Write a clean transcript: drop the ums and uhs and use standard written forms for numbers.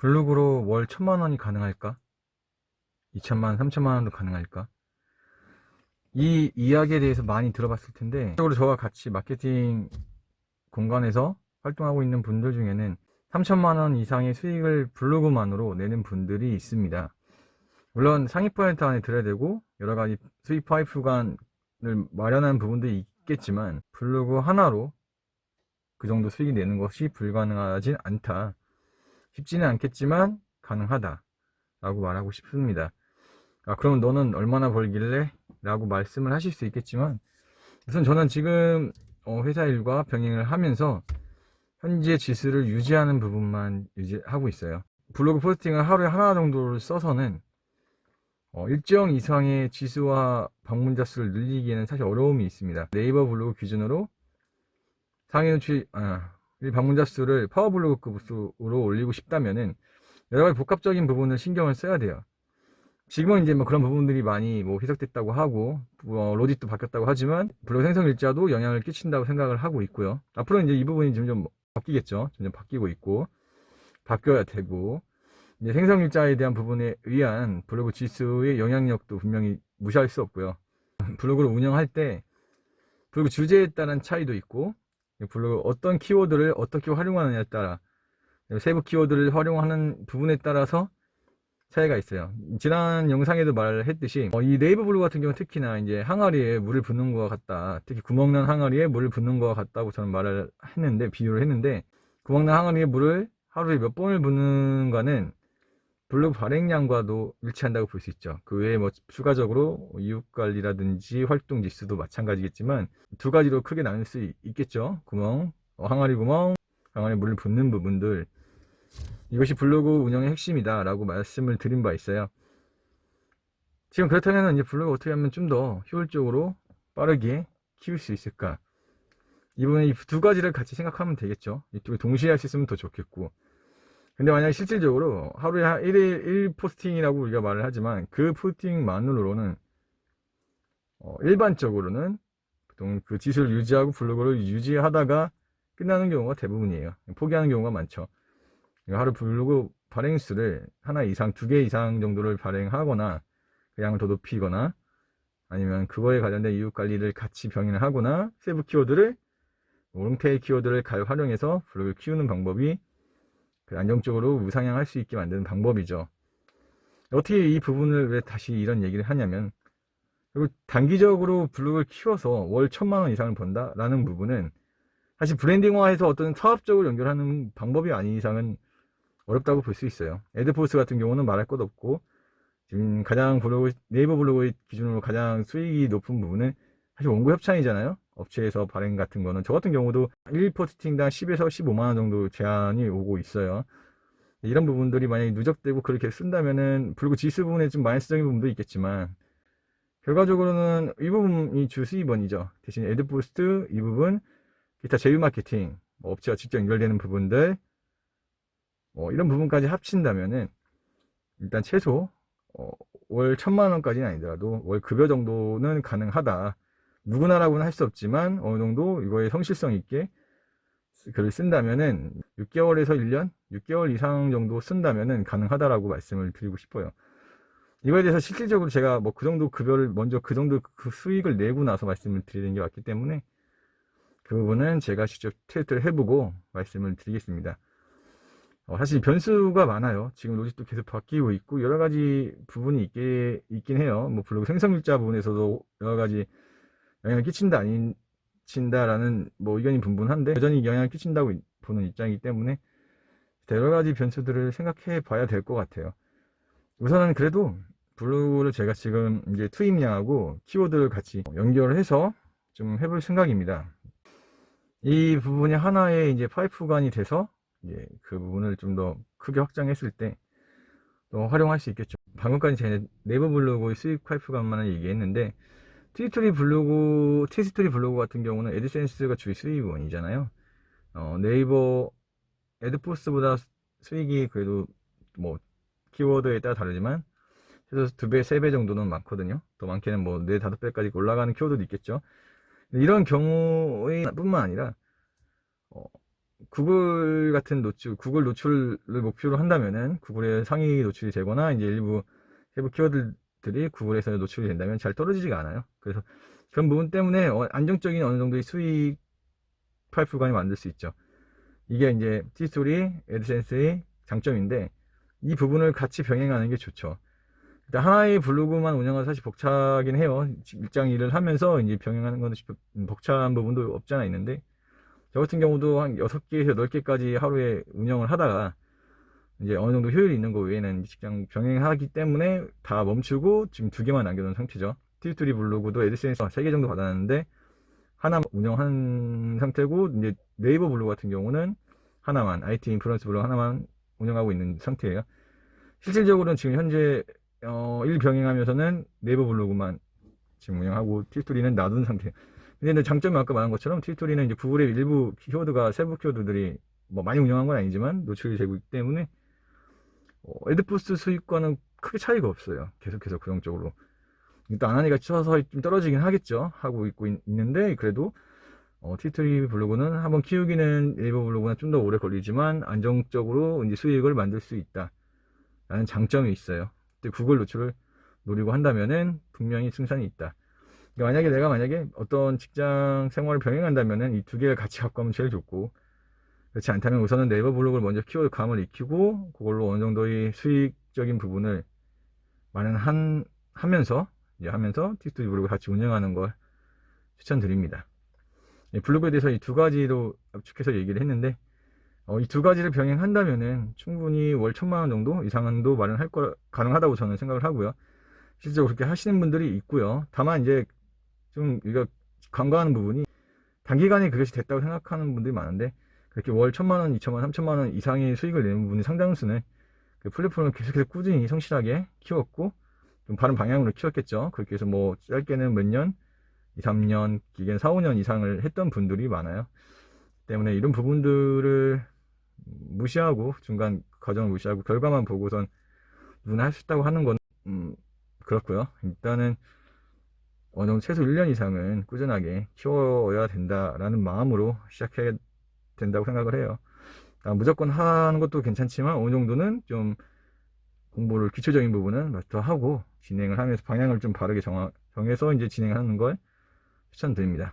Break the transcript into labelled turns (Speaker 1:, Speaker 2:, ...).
Speaker 1: 블로그로 월 1000만원이 가능할까? 2000만원, 3000만원도 가능할까? 이 이야기에 대해서 많이 들어봤을 텐데, 실제로 저와 같이 마케팅 공간에서 활동하고 있는 분들 중에는 3000만원 이상의 수익을 블로그만으로 내는 분들이 있습니다. 물론 상위 퍼센트 안에 들어야 되고 여러가지 수익 파이프관을 마련한 부분들이 있겠지만, 블로그 하나로 그 정도 수익이 내는 것이 불가능하진 않다. 쉽지는 않겠지만 가능하다 라고 말하고 싶습니다. 그럼 너는 얼마나 벌길래? 라고 말씀을 하실 수 있겠지만, 우선 저는 지금 회사 일과 병행을 하면서 현재 지수를 유지하는 부분만 유지하고 있어요. 블로그 포스팅을 하루에 하나 정도를 써서는 일정 이상의 지수와 방문자 수를 늘리기에는 사실 어려움이 있습니다. 네이버 블로그 기준으로 상위 노출 방문자 수를 파워블로그급으로 올리고 싶다면은 여러가지 복합적인 부분을 신경을 써야 돼요. 지금은 이제 뭐 그런 부분들이 많이 뭐 희석됐다고 하고 로직도 바뀌었다고 하지만 블로그 생성 일자도 영향을 끼친다고 생각을 하고 있고요. 앞으로 이제 이 부분이 점점 바뀌겠죠. 점점 바뀌고 있고 바뀌어야 되고, 이제 생성 일자에 대한 부분에 의한 블로그 지수의 영향력도 분명히 무시할 수 없고요. 블로그를 운영할 때 블로그 주제에 따른 차이도 있고, 블로그 어떤 키워드를 어떻게 활용하느냐에 따라, 세부 키워드를 활용하는 부분에 따라서 차이가 있어요. 지난 영상에도 말했듯이 이 네이버 블로그 같은 경우는 특히나 이제 항아리에 물을 붓는 것과 같다, 특히 구멍난 항아리에 물을 붓는 것과 같다고 저는 말을 했는데, 비유를 했는데, 구멍난 항아리에 물을 하루에 몇 번을 붓는가는 블로그 발행량과도 일치한다고 볼 수 있죠. 그 외에 뭐 추가적으로 이웃관리라든지 활동 지수도 마찬가지겠지만 두 가지로 크게 나눌 수 있겠죠. 구멍, 항아리 구멍, 항아리에 물을 붓는 부분들, 이것이 블로그 운영의 핵심이다 라고 말씀을 드린 바 있어요. 지금 그렇다면 이제 블로그 어떻게 하면 좀 더 효율적으로 빠르게 키울 수 있을까? 이번에 이 두 가지를 같이 생각하면 되겠죠. 이쪽에 동시에 할 수 있으면 더 좋겠고, 근데 만약에 실질적으로 하루에 1일 1포스팅이라고 우리가 말을 하지만 그 포스팅만으로는 일반적으로는 보통 그 지수를 유지하고 블로그를 유지하다가 끝나는 경우가 대부분이에요. 포기하는 경우가 많죠. 하루 블로그 발행 수를 하나 이상, 2개 이상 정도를 발행하거나 그 양을 더 높이거나, 아니면 그거에 관련된 이웃 관리를 같이 병행을 하거나, 세부 키워드를, 롱테일 키워드를 활용해서 블로그를 키우는 방법이 안정적으로 우상향할 수 있게 만드는 방법이죠. 어떻게 이 부분을 왜 다시 이런 얘기를 하냐면, 그리고 단기적으로 블로그를 키워서 월 1000만원 이상을 번다 라는 부분은 사실 브랜딩화해서 어떤 사업적으로 연결하는 방법이 아닌 이상은 어렵다고 볼 수 있어요. 애드포스 같은 경우는 말할 것 없고, 지금 가장 네이버 블로그 기준으로 가장 수익이 높은 부분은 사실 원고 협찬이잖아요. 업체에서 발행 같은 거는 저 같은 경우도 1포스팅당 10에서 15만원 정도 제한이 오고 있어요. 이런 부분들이 만약에 누적되고 그렇게 쓴다면은 블로그 지수 부분에 좀 마이너스적인 부분도 있겠지만, 결과적으로는 이 부분이 주 수입원이죠. 대신 애드포스트 이 부분, 기타 제휴 마케팅, 업체와 직접 연결되는 부분들, 이런 부분까지 합친다면은 일단 최소 월 1000만원까지는 아니더라도 월 급여 정도는 가능하다. 누구나라고는 할 수 없지만 어느 정도 이거에 성실성 있게 글을 쓴다면은 6개월에서 1년, 6개월 이상 정도 쓴다면은 가능하다라고 말씀을 드리고 싶어요. 이거에 대해서 실질적으로 제가 뭐 그 정도 급여를 먼저 그 정도 그 수익을 내고 나서 말씀을 드리는 게 맞기 때문에 그 부분은 제가 직접 테스트를 해보고 말씀을 드리겠습니다. 사실 변수가 많아요. 지금 로직도 계속 바뀌고 있고 여러 가지 부분이 있긴 해요. 뭐 블로그 생성일자 부분에서도 여러 가지 영향을 끼친다 안 끼친다라는 뭐 의견이 분분한데, 여전히 영향을 끼친다고 보는 입장이기 때문에 여러 가지 변수들을 생각해 봐야 될 것 같아요. 우선은 그래도 블로그를 제가 지금 이제 투입량하고 키워드를 같이 연결을 해서 좀 해볼 생각입니다. 이 부분이 하나의 이제 파이프관이 돼서 이제 그 부분을 좀 더 크게 확장했을 때 또 활용할 수 있겠죠. 방금까지 제가 네이버 블로그의 수익 파이프관만을 얘기했는데, 티스토리 블로그 같은 경우는 애드센스가 주 수익원이잖아요. 네이버 애드포스보다 수익이 그래도 뭐 키워드에 따라 다르지만 최소 2배, 3배 정도는 많거든요. 더 많게는 뭐 4, 5배까지 올라가는 키워드도 있겠죠. 이런 경우에 뿐만 아니라 구글 같은 구글 노출을 목표로 한다면은 구글의 상위 노출이 되거나 이제 일부 세부 키워드들이 구글에서 노출이 된다면 잘 떨어지지가 않아요. 그래서 그런 부분 때문에 안정적인 어느 정도의 수익 파이프관을 만들 수 있죠. 이게 이제 티스토리, 애드센스의 장점인데 이 부분을 같이 병행하는 게 좋죠. 일단 하나의 블로그만 운영하면 사실 벅차긴 해요. 일장 일을 하면서 이제 병행하는 건 벅찬 부분도 없잖아 있는데 저 같은 경우도 한 6개에서 10개까지 하루에 운영을 하다가 이제 어느 정도 효율이 있는 거 외에는 직장 병행하기 때문에 다 멈추고 지금 2개만 남겨놓은 상태죠. 티스토리 블로그도 애드센스 3개 정도 받았는데 하나 운영한 상태고 이제 네이버 블로그 같은 경우는 하나만 IT 인플루언스 블로그 하나만 운영하고 있는 상태예요. 실질적으로는 지금 현재 일 병행하면서는 네이버 블로그만 지금 운영하고 티스토리는 놔둔 상태예요. 근데 장점이 아까 말한 것처럼 티스토리는 이제 구글의 일부 키워드가 세부 키워드들이 뭐 많이 운영한 건 아니지만 노출이 되고 있기 때문에 애드포스 수익과는 크게 차이가 없어요. 계속해서 고정적으로. 일단 안 하니까 쳐서 좀 떨어지긴 하겠죠. 하고 있는데 그래도 티스토리 블로그는 한번 키우기는 네이버 블로그나 좀 더 오래 걸리지만 안정적으로 이제 수익을 만들 수 있다 라는 장점이 있어요. 구글 노출을 노리고 한다면은 분명히 승산이 있다. 그러니까 내가 만약에 어떤 직장 생활을 병행한다면은 이 2개를 같이 갖고 가면 제일 좋고, 그렇지 않다면 우선은 네이버 블로그를 먼저 키워드 감을 익히고 그걸로 어느 정도의 수익적인 부분을 하면서 티스토리 블로그 같이 운영하는 걸 추천드립니다. 블로그에 대해서 이 2가지로 압축해서 얘기를 했는데 이 2가지를 병행한다면은 충분히 월 1,000만 원 정도 이상도 가능하다고 저는 생각을 하고요. 실제로 그렇게 하시는 분들이 있고요. 다만 이제 좀 우리가 간과하는 부분이 단기간에 그것이 됐다고 생각하는 분들이 많은데 그렇게 월 1,000만 원, 2,000만 원, 3,000만 원 이상의 수익을 내는 부분이 상당수는 그 플랫폼을 계속해서 꾸준히 성실하게 키웠고 좀 바른 방향으로 키웠겠죠. 그렇게 해서 뭐 짧게는 몇 년, 2, 3년, 길게는 4, 5년 이상을 했던 분들이 많아요. 때문에 이런 부분들을 무시하고 중간 과정을 무시하고 결과만 보고선 누구나 할 수 있다고 하는 건 그렇고요. 일단은 어느 정도 최소 1년 이상은 꾸준하게 키워야 된다라는 마음으로 시작해야 된다고 생각을 해요. 무조건 하는 것도 괜찮지만 어느 정도는 좀 공부를 기초적인 부분은 마스터하고 진행을 하면서 방향을 좀 바르게 정해서 이제 진행하는 걸 추천드립니다.